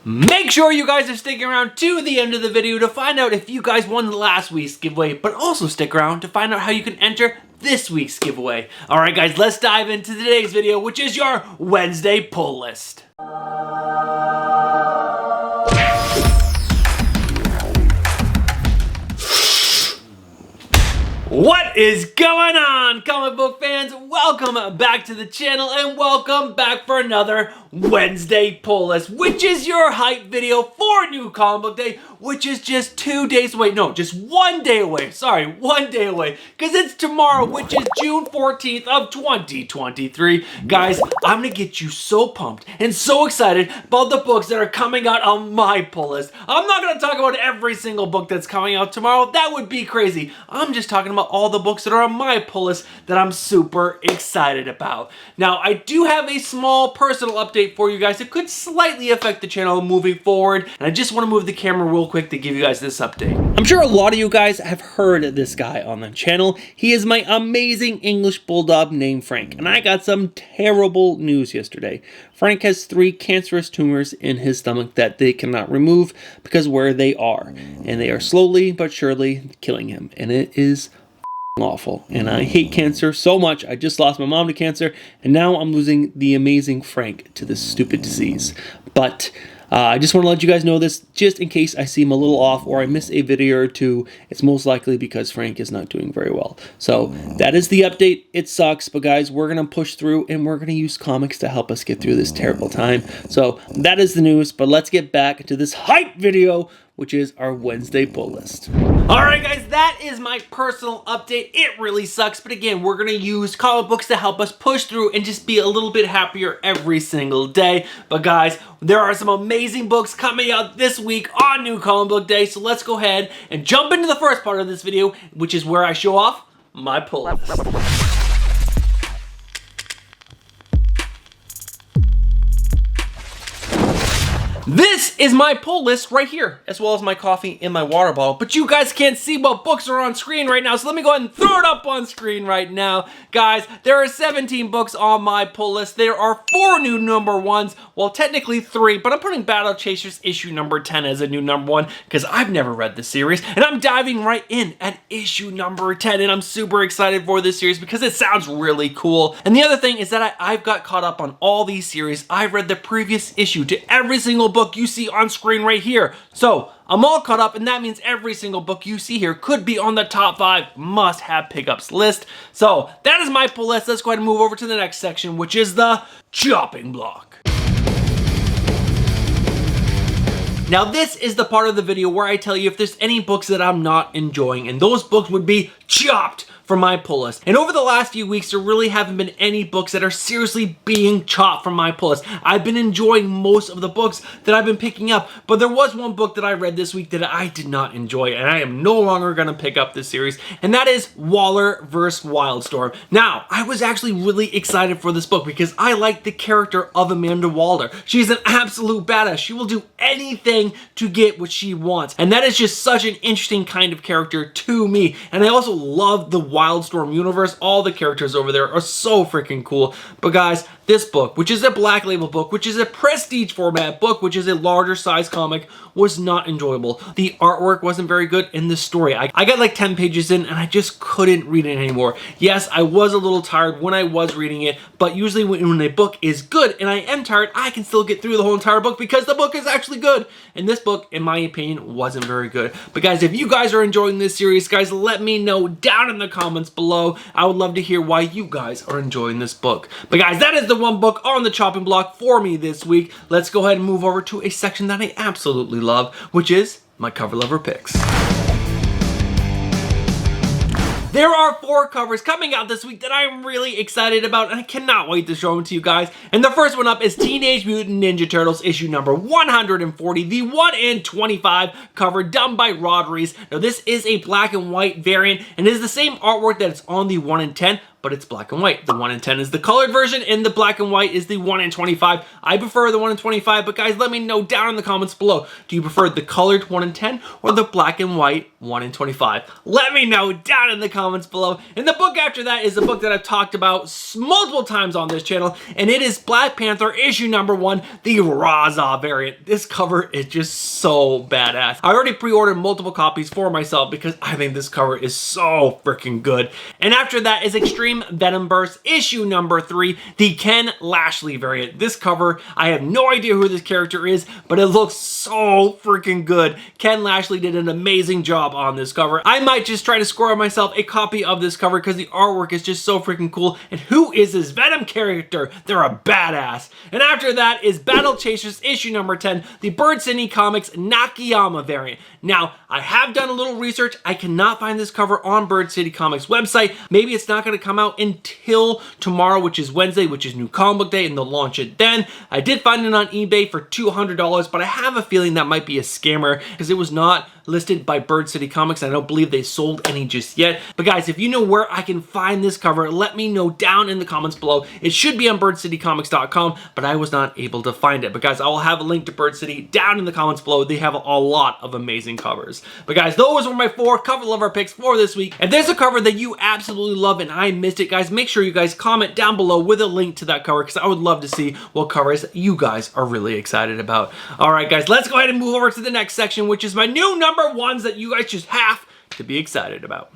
Make sure you guys are sticking around to the end of the video to find out if you guys won last week's giveaway, but also stick around to find out how you can enter this week's giveaway. Alright guys, let's dive into today's video, which is your Wednesday pull list. What is going on, comic book fans? Welcome back to the channel and welcome back for another Wednesday pull list, which is your hype video for New Comic Book Day, which is just 2 days away. No, just 1 day away. Sorry, 1 day away, because it's tomorrow, which is June 14th of 2023. Guys, I'm gonna get you so pumped and so excited about the books that are coming out on my pull list. I'm not gonna talk about every single book that's coming out tomorrow. That would be crazy. I'm just talking about all the books that are on my pull list that I'm super excited about. Now, I do have a small personal update for you guys that could slightly affect the channel moving forward, and I just want to move the camera real quick to give you guys this update. I'm sure a lot of you guys have heard of this guy on the channel. He is my amazing English bulldog named Frank, and I got some terrible news yesterday. Frank has 3 cancerous tumors in his stomach that they cannot remove because where they are, and they are slowly but surely killing him, and it is awful. And I hate cancer so much. I just lost my mom to cancer, and now I'm losing the amazing Frank to this stupid disease. But I just want to let you guys know this, just in case I seem a little off or I miss a video or two. It's most likely because Frank is not doing very well. So that is the update. It sucks, but guys, we're going to push through and we're going to use comics to help us get through this terrible time. So that is the news, but let's get back to this hype video, which is our Wednesday pull list. Alright guys, that is my personal update. It really sucks, but again, we're going to use comic books to help us push through and just be a little bit happier every single day. But guys, there are some amazing books coming out this week on New Comic Book Day, so let's go ahead and jump into the first part of this video, which is where I show off my pull list. This is my pull list right here, as well as my coffee and my water bottle. But you guys can't see what books are on screen right now, so let me go ahead and throw it up on screen right now. Guys, there are 17 books on my pull list. There are 4 new number 1s. Well, technically 3, but I'm putting Battle Chasers issue number 10 as a new number 1 because I've never read this series, and I'm diving right in at issue number 10, and I'm super excited for this series because it sounds really cool. And the other thing is that I've got caught up on all these series. I've read the previous issue to every single book you see on screen right here. So I'm all caught up, and that means every single book you see here could be on the top 5 must-have pickups list. So that is my pull list. Let's go ahead and move over to the next section, which is the chopping block. Now this is the part of the video where I tell you if there's any books that I'm not enjoying, and those books would be chopped from my pull list. And over the last few weeks, there really haven't been any books that are seriously being chopped from my pull list. I've been enjoying most of the books that I've been picking up, but there was one book that I read this week that I did not enjoy, and I am no longer going to pick up this series, and that is Waller vs. Wildstorm. Now, I was actually really excited for this book because I like the character of Amanda Waller. She's an absolute badass. She will do anything to get what she wants, and that is just such an interesting kind of character to me. And I also love the Wildstorm universe. All the characters over there are so freaking cool. But guys, this book, which is a black label book, which is a prestige format book, which is a larger size comic, was not enjoyable. The artwork wasn't very good, and the story, I got like 10 pages in and I just couldn't read it anymore. Yes, I was a little tired when I was reading it, but usually when a book is good and I am tired, I can still get through the whole entire book because the book is actually good. And this book, in my opinion, wasn't very good. But guys, if you guys are enjoying this series, guys, let me know down in the comments below. I would love to hear why you guys are enjoying this book. But guys, that is the one book on the chopping block for me this week. Let's go ahead and move over to a section that I absolutely love, which is my cover lover picks. There are 4 covers coming out this week that I'm really excited about, and I cannot wait to show them to you guys. And the first one up is Teenage Mutant Ninja Turtles issue number 140, the 1 in 25 cover done by Rod Reis. Now this is a black and white variant, and it is the same artwork that is on the 1 in 10, but it's black and white. The 1 in 10 is the colored version, and the black and white is the 1 in 25. I prefer the 1 in 25, but guys, let me know down in the comments below. Do you prefer the colored 1 in 10 or the black and white 1 in 25? Let me know down in the comments below. And the book after that is a book that I've talked about multiple times on this channel, and it is Black Panther issue number 1, the Raza variant. This cover is just so badass. I already pre-ordered multiple copies for myself because I think this cover is so freaking good. And after that is Extreme Venom Burst issue number 3, the Ken Lashley variant. This cover, I have no idea who this character is, but it looks so freaking good. Ken Lashley did an amazing job on this cover. I might just try to score myself a copy of this cover because the artwork is just so freaking cool. And who is this Venom character? They're a badass. And after that is Battle Chasers issue number 10, the Bird City Comics Nakayama variant. Now, I have done a little research. I cannot find this cover on Bird City Comics website. Maybe it's not going to come out until tomorrow, which is Wednesday, which is New Comic Book Day, and they'll launch it then. I did find it on eBay for $200, but I have a feeling that might be a scammer because it was not listed by Bird City Comics. I don't believe they sold any just yet. But guys, if you know where I can find this cover, let me know down in the comments below. It should be on birdcitycomics.com, but I was not able to find it. But guys, I will have a link to Bird City down in the comments below. They have a lot of amazing covers. But guys, those were my 4 cover lover picks for this week. If there's a cover that you absolutely love and I missed it, guys, make sure you guys comment down below with a link to that cover because I would love to see what covers you guys are really excited about. All right, guys, let's go ahead and move over to the next section, which is my new number 1s that you guys just have to be excited about.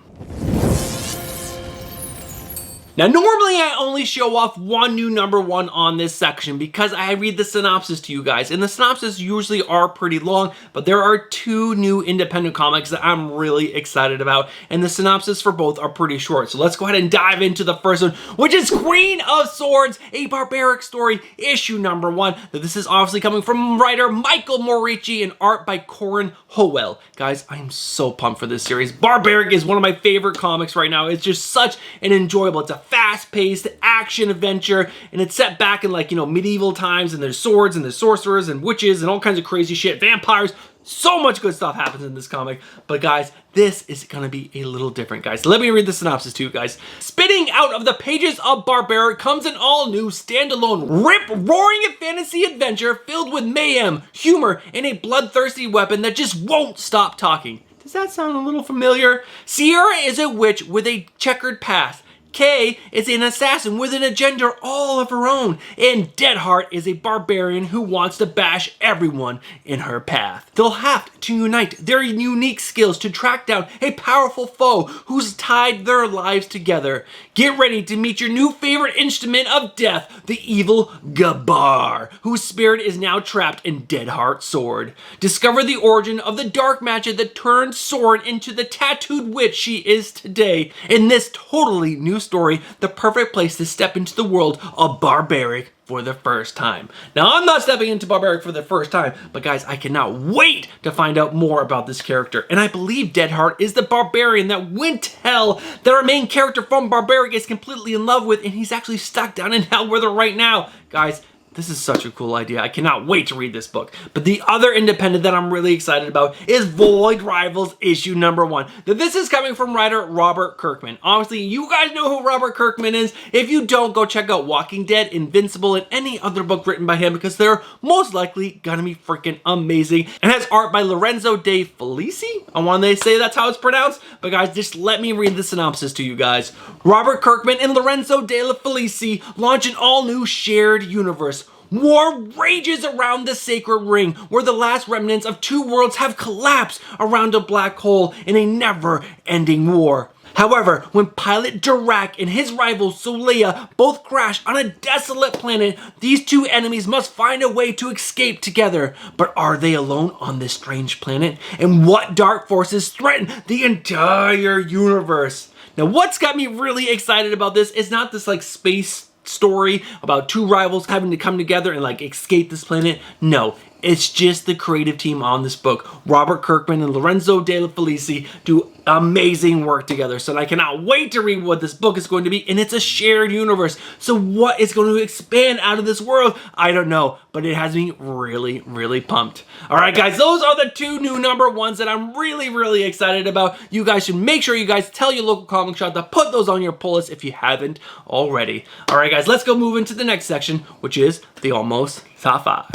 Now, normally I only show off one new number 1 on this section because I read the synopsis to you guys, and the synopsis usually are pretty long, but there are 2 new independent comics that I'm really excited about, and the synopsis for both are pretty short. So let's go ahead and dive into the first one, which is Queen of Swords, a barbaric story, issue number 1. Now, this is obviously coming from writer Michael Morici and art by Corin Howell. Guys, I am so pumped for this series. Barbaric is one of my favorite comics right now. It's just such an enjoyable, it's a fast-paced action adventure, and it's set back in, like, you know, medieval times, and there's swords and there's sorcerers and witches and all kinds of crazy shit, vampires. So much good stuff happens in this comic. But guys, this is gonna be a little different, guys. Let me read the synopsis to you guys. Spitting out of the pages of Barbaric comes an all-new, standalone, rip-roaring fantasy adventure filled with mayhem, humor, and a bloodthirsty weapon that just won't stop talking. Does that sound a little familiar? Sierra is a witch with a checkered past. Kay is an assassin with an agenda all of her own, and Deadheart is a barbarian who wants to bash everyone in her path. They'll have to unite their unique skills to track down a powerful foe who's tied their lives together. Get ready to meet your new favorite instrument of death, the evil Gabar, whose spirit is now trapped in Deadheart's sword. Discover the origin of the dark magic that turned Sword into the tattooed witch she is today in this totally new story, the perfect place to step into the world of Barbaric for the first time. Now, I'm not stepping into Barbaric for the first time, but guys, I cannot wait to find out more about this character. And I believe Deadheart is the barbarian that Wintel, that our main character from Barbaric, is completely in love with, and he's actually stuck down in hell with her right now. Guys, this is such a cool idea. I cannot wait to read this book. But the other independent that I'm really excited about is Void Rivals issue number 1. Now, this is coming from writer Robert Kirkman. Obviously, you guys know who Robert Kirkman is. If you don't, go check out Walking Dead, Invincible, and any other book written by him because they're most likely gonna be freaking amazing. And has art by Lorenzo De Felici. I want to say that's how it's pronounced. But guys, just let me read the synopsis to you guys. Robert Kirkman and Lorenzo De Felici launch an all-new shared universe. War rages around the Sacred Ring, where the last remnants of 2 worlds have collapsed around a black hole in a never-ending war. However, when pilot Dirac and his rival Solea both crash on a desolate planet, these 2 enemies must find a way to escape together. But are they alone on this strange planet? And what dark forces threaten the entire universe? Now, what's got me really excited about this is not this, like, space story about 2 rivals having to come together and, like, escape this planet. No, It's just the creative team on this book. Robert Kirkman and Lorenzo De Felici do amazing work together. So I cannot wait to read what this book is going to be. And it's a shared universe. So what is going to expand out of this world? I don't know. But it has me really, really pumped. All right, guys. Those are the two new number ones that I'm really, really excited about. You guys should make sure you guys tell your local comic shop to put those on your pull list if you haven't already. All right, guys. Let's go move into the next section, which is the Almost Top 5.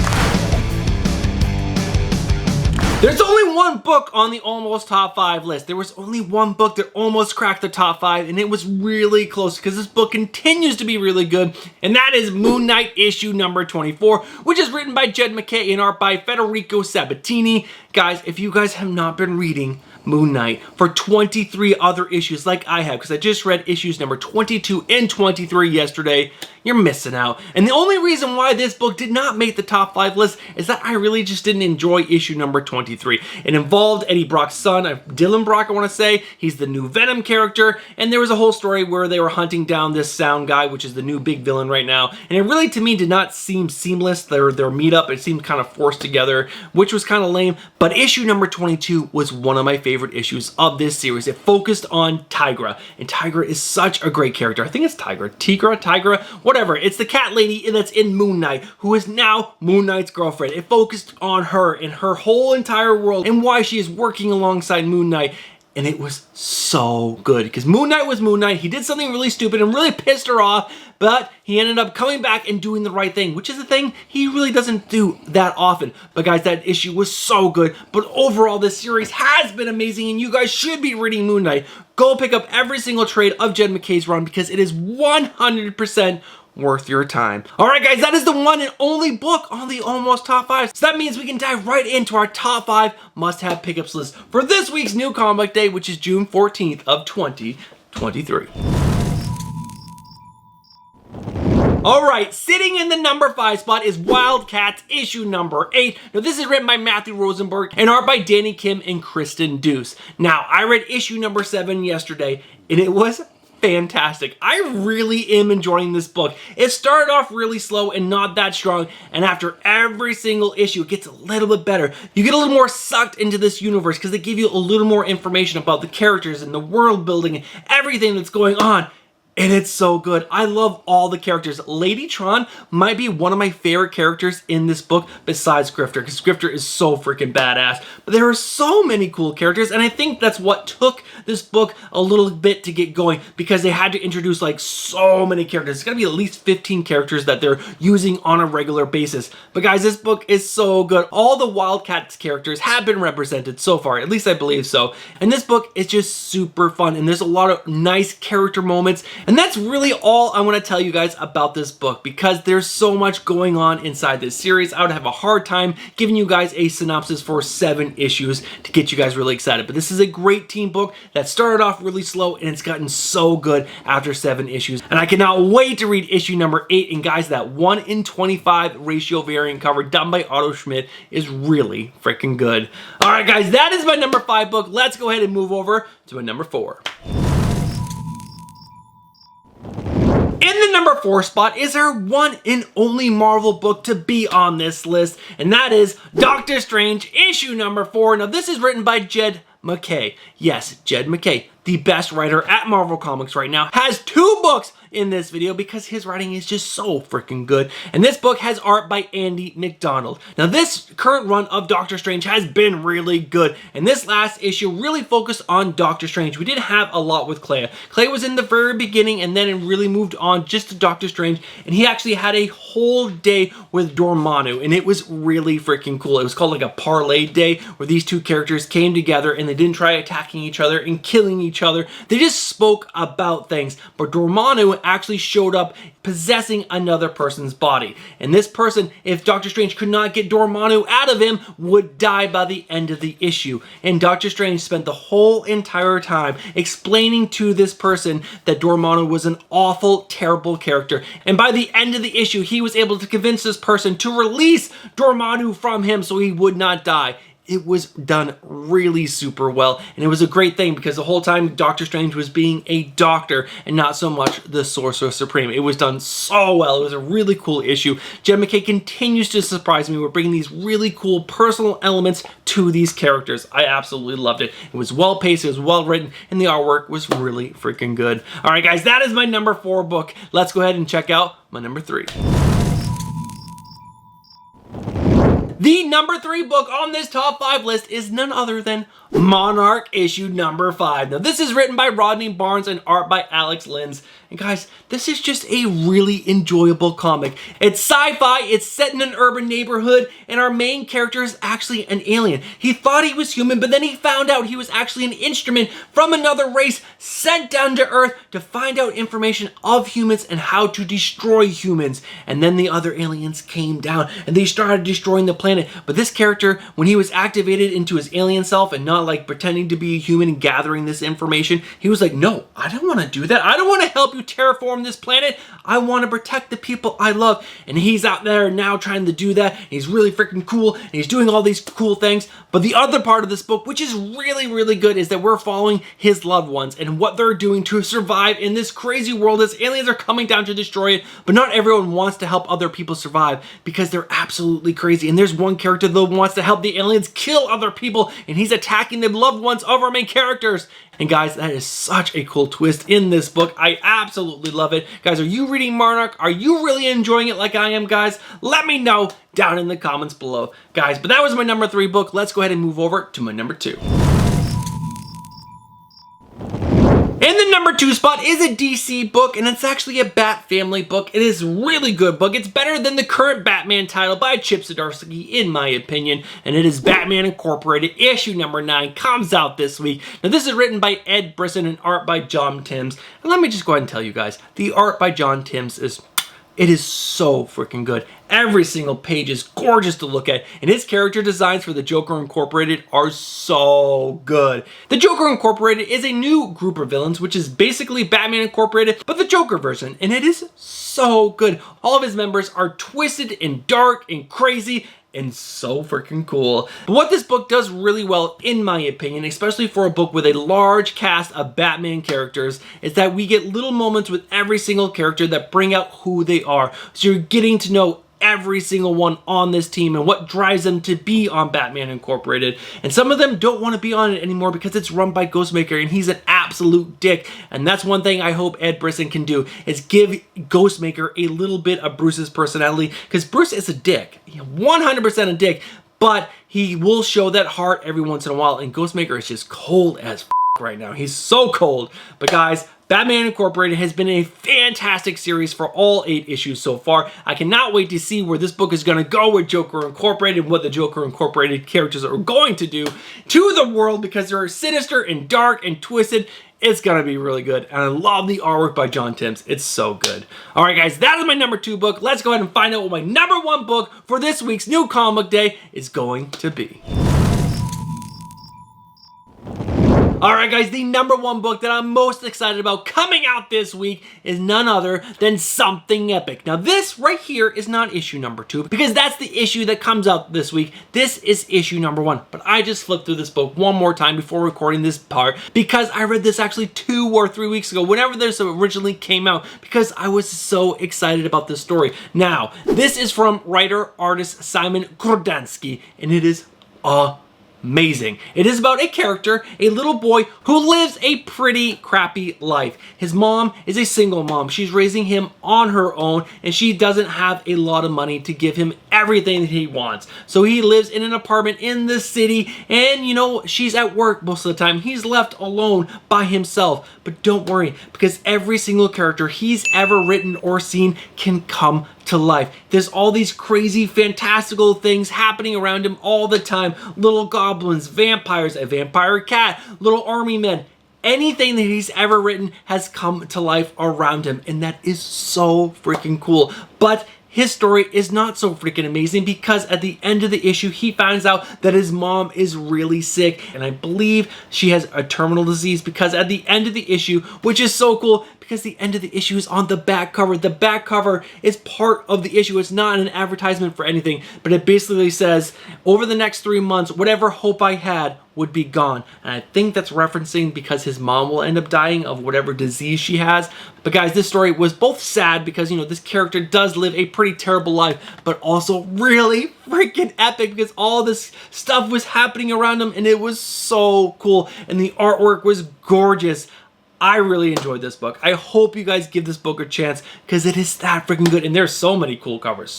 There's only one book on the almost top 5 list. There was only one book that almost cracked the top 5, and it was really close because this book continues to be really good, and that is Moon Knight issue number 24, which is written by Jed MacKay and art by Federico Sabatini. Guys, if you guys have not been reading Moon Knight for 23 other issues like I have, because I just read issues number 22 and 23 yesterday, you're missing out. And the only reason why this book did not make the top 5 list is that I really just didn't enjoy issue number 23. It involved Eddie Brock's son, Dylan Brock, I want to say. He's the new Venom character, and there was a whole story where they were hunting down this Sound guy, which is the new big villain right now. And it really, to me, did not seem seamless, their meetup. It seemed kind of forced together, which was kind of lame. But issue number 22 was one of my favorite issues of this series. It focused on Tigra, and Tigra is such a great character. I think it's Tigra, whatever. It's the cat lady that's in Moon Knight, who is now Moon Knight's girlfriend. It focused on her and her whole entire world and why she is working alongside Moon Knight. And it was so good because Moon Knight was Moon Knight. He did something really stupid and really pissed her off, but he ended up coming back and doing the right thing, which is a thing he really doesn't do that often. But guys, that issue was so good. But overall, this series has been amazing, and you guys should be reading Moon Knight. Go pick up every single trade of Jed MacKay's run because it is 100% worth your time. All right, guys, that is the one and only book on the Almost Top 5. So that means we can dive right into our top 5 must-have pickups list for this week's new comic day, which is June 14th of 2023. All right, sitting in the number 5 spot is Wildcats issue number 8. Now, this is written by Matthew Rosenberg and art by Danny Kim and Kristen Deuce. Now, I read issue number 7 yesterday, and it was fantastic. I really am enjoying this book. It started off really slow and not that strong, and after every single issue, it gets a little bit better. You get a little more sucked into this universe because they give you a little more information about the characters and the world building and everything that's going on. And it's so good. I love all the characters. Lady Tron might be one of my favorite characters in this book besides Grifter, because Grifter is so freaking badass. But there are so many cool characters, and I think that's what took this book a little bit to get going, because they had to introduce like so many characters. It's gonna be at least 15 characters that they're using on a regular basis. But guys, this book is so good. All the Wildcats characters have been represented so far, at least I believe so. And this book is just super fun, and there's a lot of nice character moments. And that's really all I want to tell you guys about this book, because there's so much going on inside this series. I would have a hard time giving you guys a synopsis for 7 issues to get you guys really excited. But this is a great team book that started off really slow, and it's gotten so good after 7 issues. And I cannot wait to read issue number 8. And guys, that 1:25 ratio variant cover done by Otto Schmidt is really freaking good. All right, guys, that is my number 5 book. Let's go ahead and move over to my number 4. In the number 4 spot is our one and only Marvel book to be on this list, and that is Doctor Strange issue number 4. Now, this is written by Jed MacKay. Yes, Jed MacKay, the best writer at Marvel Comics right now, has 2 books in this video because his writing is just so freaking good. And this book has art by Andy McDonald. Now, this current run of Doctor Strange has been really good, and this last issue really focused on Doctor Strange. We didn't have a lot with Clea. Clea was in the very beginning, and then it really moved on just to Doctor Strange, and he actually had a whole day with Dormammu, and it was really freaking cool. It was called like a parlay day, where these 2 characters came together and they didn't try attacking each other and killing each other. They just spoke about things. But Dormammu actually showed up possessing another person's body. And this person, if Doctor Strange could not get Dormammu out of him, would die by the end of the issue. And Doctor Strange spent the whole entire time explaining to this person that Dormammu was an awful, terrible character. And by the end of the issue, he was able to convince this person to release Dormammu from him so he would not die. it was done really super well, and it was a great thing because the whole time Doctor Strange was being a doctor and not so much the Sorcerer Supreme. It was done so well. It was a really cool issue. Jed MacKay continues to surprise me with bringing these really cool personal elements to these characters. I absolutely loved it. It was well paced, it was well written, and the artwork was really freaking good. All right, guys, that is my number 4 book. Let's go ahead and check out my number 3. The number 3 book on this top 5 list is none other than Monarch issue number 5. Now, this is written by Rodney Barnes and art by Alex Linz. And guys, this is just a really enjoyable comic. It's sci-fi, it's set in an urban neighborhood, and our main character is actually an alien. He thought he was human, but then he found out he was actually an instrument from another race sent down to Earth to find out information of humans and how to destroy humans. And then the other aliens came down and they started destroying the planet. But this character, when he was activated into his alien self and not like pretending to be a human and gathering this information, he was like, no, I don't want to do that. I don't want to help you terraform this planet. I want to protect the people I love. And he's out there now trying to do that. And he's really freaking cool. And he's doing all these cool things. But the other part of this book, which is really, really good, is that we're following his loved ones and what they're doing to survive in this crazy world as aliens are coming down to destroy it. But not everyone wants to help other people survive because they're absolutely crazy. And there's one character that wants to help the aliens kill other people, and he's attacking the loved ones of our main characters. And guys, that is such a cool twist in this book. I absolutely love it. Guys, are you reading Monarch? Are you really enjoying it like I am, guys? Let me know down in the comments below. Guys, but that was my number 3 book. Let's go ahead and move over to my number 2. In the number 2 spot is a DC book, and it's actually a Bat Family book. It is a really good book. It's better than the current Batman title by Chip Zdarsky, in my opinion, and it is Batman Incorporated. Issue number 9 comes out this week. Now, this is written by Ed Brisson and art by John Timms. And let me just go ahead and tell you guys, the art by John Timms is so freaking good. Every single page is gorgeous to look at, and his character designs for the Joker Incorporated are so good. The Joker Incorporated is a new group of villains, which is basically Batman Incorporated, but the Joker version, and it is so good. All of his members are twisted and dark and crazy, and so freaking cool. But what this book does really well, in my opinion, especially for a book with a large cast of Batman characters, is that we get little moments with every single character that bring out who they are. So you're getting to know every single one on this team and what drives them to be on Batman Incorporated. And some of them don't want to be on it anymore because it's run by Ghostmaker and he's an absolute dick. And that's one thing I hope Ed Brisson can do, is give Ghostmaker a little bit of Bruce's personality, because Bruce is a dick, 100% a dick, but he will show that heart every once in a while, and Ghostmaker is just cold as right now. He's so cold. But guys, Batman Incorporated has been a fantastic series for all 8 issues so far. I cannot wait to see where this book is going to go with Joker Incorporated, what the Joker Incorporated characters are going to do to the world, because they're sinister and dark and twisted. It's going to be really good. And I love the artwork by John Timms. It's so good. All right, guys, that is my number 2 book. Let's go ahead and find out what my number 1 book for this week's New Comic Book Day is going to be. Alright guys, the number 1 book that I'm most excited about coming out this week is none other than Something Epic. Now this right here is not issue number 2, because that's the issue that comes out this week. This is issue number 1. But I just flipped through this book one more time before recording this part, because I read this actually 2 or 3 weeks ago, whenever this originally came out, because I was so excited about this story. Now, this is from writer-artist Simon Grodzinski, and it is amazing. It is about a character, a little boy who lives a pretty crappy life. His mom is a single mom. She's raising him on her own, and she doesn't have a lot of money to give him everything that he wants. So he lives in an apartment in the city, and you know, she's at work most of the time. He's left alone by himself. But don't worry, because every single character he's ever written or seen can come to life. There's all these crazy, fantastical things happening around him all the time. Little goblins, vampires, a vampire cat, little army men. Anything that he's ever written has come to life around him, and that is so freaking cool. But his story is not so freaking amazing because at the end of the issue, he finds out that his mom is really sick, and I believe she has a terminal disease because at the end of the issue, which is so cool because the end of the issue is on the back cover. The back cover is part of the issue. It's not an advertisement for anything, but it basically says, over the next 3 months, whatever hope I had would be gone. And I think that's referencing because his mom will end up dying of whatever disease she has. But guys, this story was both sad because, you know, this character does live a pretty terrible life, but also really freaking epic because all this stuff was happening around him and it was so cool. And the artwork was gorgeous. I really enjoyed this book. I hope you guys give this book a chance because it is that freaking good. And there's so many cool covers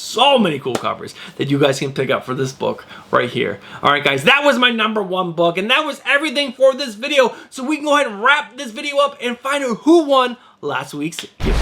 that you guys can pick up for this book right here. All right, guys, that was my #1 book, and that was everything for this video. So we can go ahead and wrap this video up and find out who won last week's giveaway.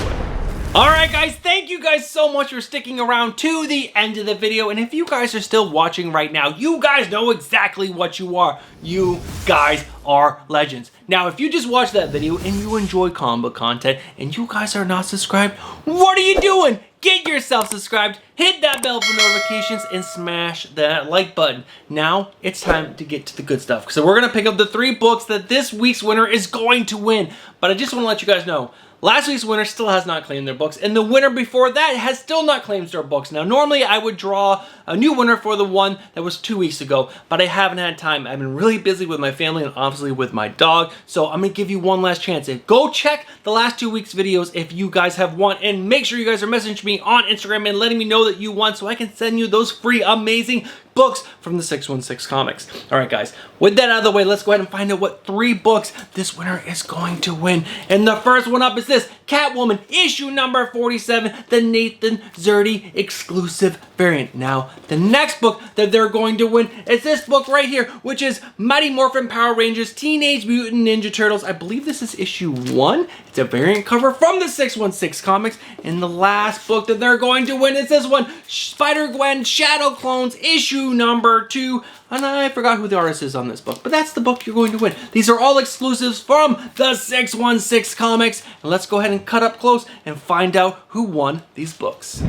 Alright guys, thank you guys so much for sticking around to the end of the video, and if you guys are still watching right now, you guys know exactly what you are. You guys are legends. Now, if you just watched that video and you enjoy comic book content and you guys are not subscribed, what are you doing? Get yourself subscribed, hit that bell for notifications, and smash that like button. Now, it's time to get to the good stuff. So we're going to pick up the 3 books that this week's winner is going to win. But I just want to let you guys know, last week's winner still has not claimed their books, and the winner before that has still not claimed their books. Now, normally I would draw a new winner for the one that was 2 weeks ago, but I haven't had time. I've been really busy with my family and obviously with my dog, so I'm going to give you one last chance. Go check the last 2 weeks' videos if you guys have won, and make sure you guys are messaging me on Instagram and letting me know that you won so I can send you those free amazing books from the 616 Comics. Alright guys, with that out of the way, let's go ahead and find out what 3 books this winner is going to win. And the first one up is this, Catwoman, issue number 47, the Nathan Zerdy exclusive variant. Now, the next book that they're going to win is this book right here, which is Mighty Morphin Power Rangers Teenage Mutant Ninja Turtles. I believe this is issue 1. It's a variant cover from the 616 Comics. And the last book that they're going to win is this one, Spider-Gwen Shadow Clones, issue number 2. And I forgot who the artist is on this book, but that's the book you're going to win. These are all exclusives from the 616 Comics. And let's go ahead and cut up close and find out who won these books.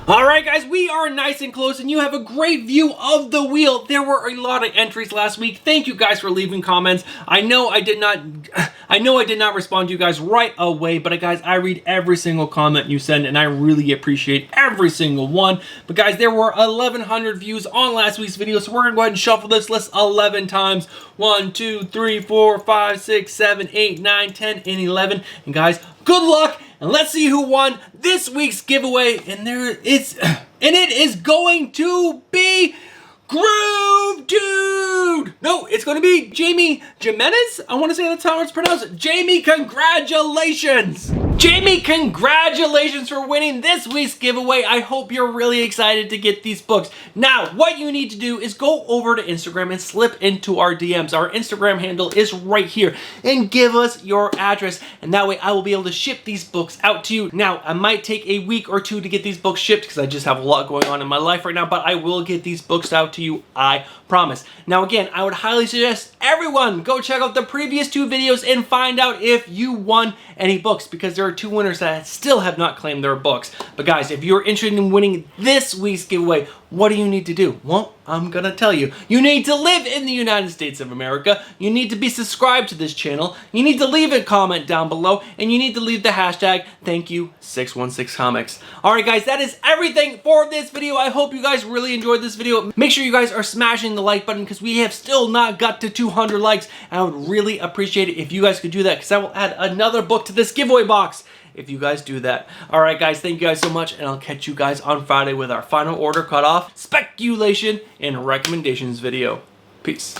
Alright guys, we are nice and close and you have a great view of the wheel. There were a lot of entries last week. Thank you guys for leaving comments. I know I did not respond to you guys right away, but guys, I read every single comment you send and I really appreciate every single one. But guys, there were 1,100 views on last week's video, so we're gonna go ahead and shuffle this list 11 times. 1, 2, 3, 4, 5, 6, 7, 8, 9, 10, and 11. And guys, good luck. And let's see who won this week's giveaway. And it is going to be Groove Dude. No, it's going to be Jamie Jimenez. I want to say that's how it's pronounced. Jamie, congratulations. Jamie, congratulations for winning this week's giveaway. I hope you're really excited to get these books. Now, what you need to do is go over to Instagram and slip into our DMs. Our Instagram handle is right here. And give us your address. And that way I will be able to ship these books out to you. Now, I might take a week or 2 to get these books shipped because I just have a lot going on in my life right now. But I will get these books out to you, I promise. Now, again, I would highly suggest everyone go check out the previous 2 videos and find out if you won any books, because there are 2 winners that still have not claimed their books. But guys, if you're interested in winning this week's giveaway, what do you need to do? Well, I'm gonna tell you. You need to live in the United States of America. You need to be subscribed to this channel. You need to leave a comment down below, and you need to leave the hashtag #ThankYou616Comics. Alright guys, that is everything for this video. I hope you guys really enjoyed this video. Make sure you guys are smashing the like button because we have still not got to 200 likes. And I would really appreciate it if you guys could do that because I will add another book to this giveaway box if you guys do that. Alright guys, thank you guys so much, and I'll catch you guys on Friday with our final order cutoff, speculation, and recommendations video. Peace.